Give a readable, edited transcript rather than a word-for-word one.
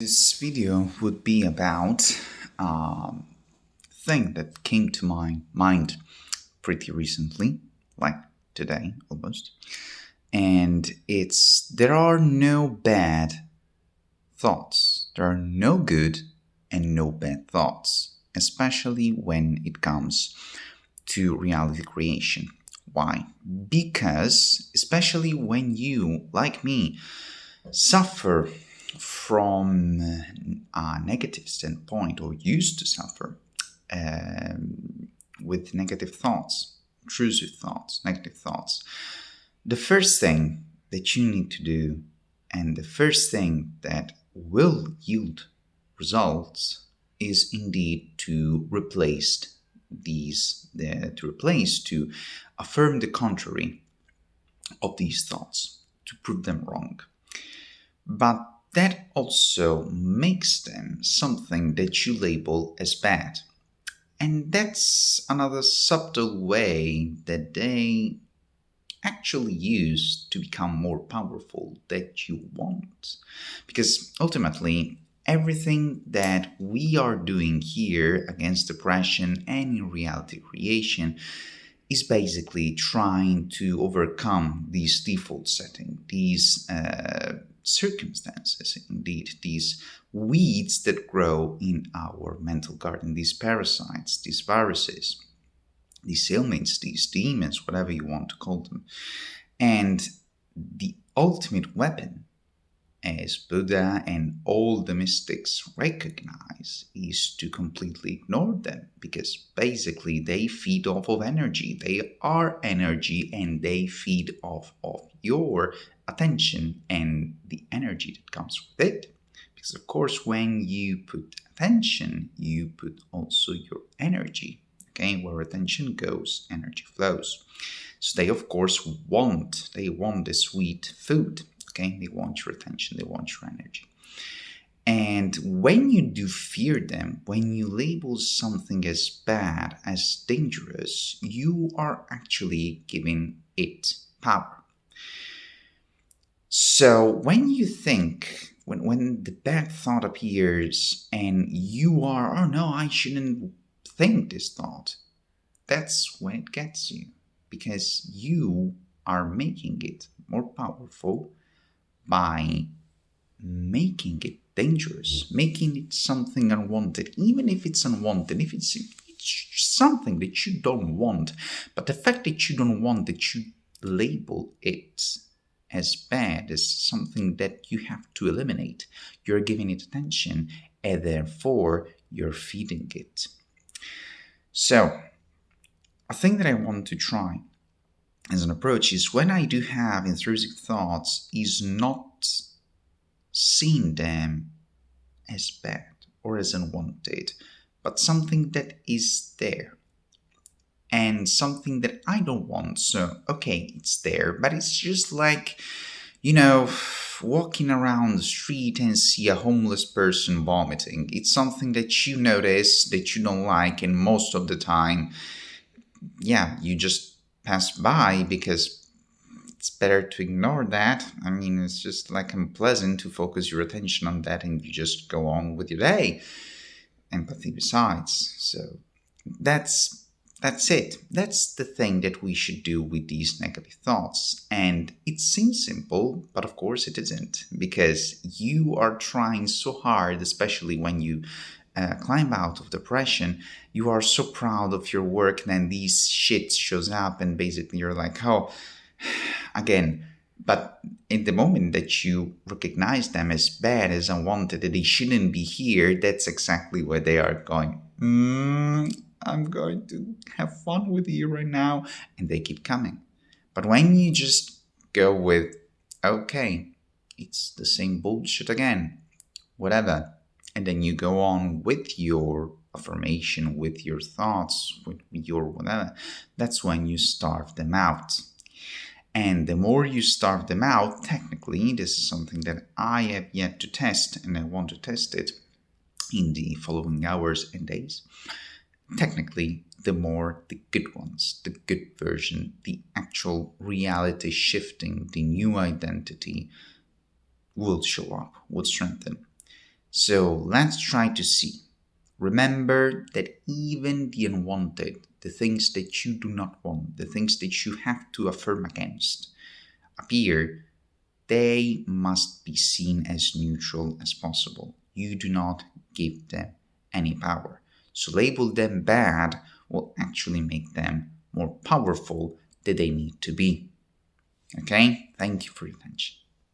This video would be about a thing that came to my mind pretty recently, like today almost. And it's there are no bad thoughts. There are no good and no bad thoughts, especially when it comes to reality creation. Why? Because, especially when you, like me, suffer from a negative standpoint or used to suffer with negative thoughts, intrusive thoughts, negative thoughts, the first thing that you need to do and the first thing that will yield results is indeed to replace to affirm the contrary of these thoughts, to prove them wrong. But that also makes them something that you label as bad. And that's another subtle way that they actually use to become more powerful that you want. Because ultimately, everything that we are doing here against depression and in reality creation is basically trying to overcome these default settings, these circumstances, indeed, these weeds that grow in our mental garden, these parasites, these viruses, these ailments, these demons, whatever you want to call them. And the ultimate weapon, as Buddha and all the mystics recognize, is to completely ignore them because basically they feed off of energy. They are energy and they feed off of your attention and the energy that comes with it. Because, of course, when you put attention, you put also your energy. Okay, where attention goes, energy flows. So they, of course, want the sweet food. Okay, they want your attention, they want your energy. And when you do fear them, when you label something as bad, as dangerous, you are actually giving it power. So when you think, when the bad thought appears and you are, oh no, I shouldn't think this thought, that's when it gets you because you are making it more powerful by making it dangerous, making it something unwanted, even if it's unwanted, if it's something that you don't want. But the fact that you don't want, that you label it as bad, as something that you have to eliminate, you're giving it attention and therefore you're feeding it. So, a thing that I want to try as an approach is when I do have intrusive thoughts, is not seeing them as bad or as unwanted, but something that is there and something that I don't want. So, okay, it's there, but it's just like, walking around the street and see a homeless person vomiting. It's something that you notice that you don't like, and most of the time, yeah, you just pass by because it's better to ignore that. I mean, it's just like unpleasant to focus your attention on that and you just go on with your day. Empathy besides. So that's it. That's the thing that we should do with these negative thoughts. And it seems simple, but of course it isn't, because you are trying so hard, especially when you climb out of depression. You are so proud of your work, and then these shit shows up, and basically you're like, oh, again. But in the moment that you recognize them as bad, as unwanted, that they shouldn't be here, that's exactly where they are going. I'm going to have fun with you right now. And they keep coming. But when you just go with, okay, it's the same bullshit again, whatever, and then you go on with your affirmation, with your thoughts, with your whatever, that's when you starve them out. And the more you starve them out, technically, this is something that I have yet to test, and I want to test it in the following hours and days. Technically, the more the good ones, the good version, the actual reality shifting, the new identity will show up, will strengthen. So let's try to see. Remember that even the unwanted, the things that you do not want, the things that you have to affirm against, appear, they must be seen as neutral as possible. You do not give them any power. So label them bad will actually make them more powerful than they need to be. Okay? Thank you for your attention.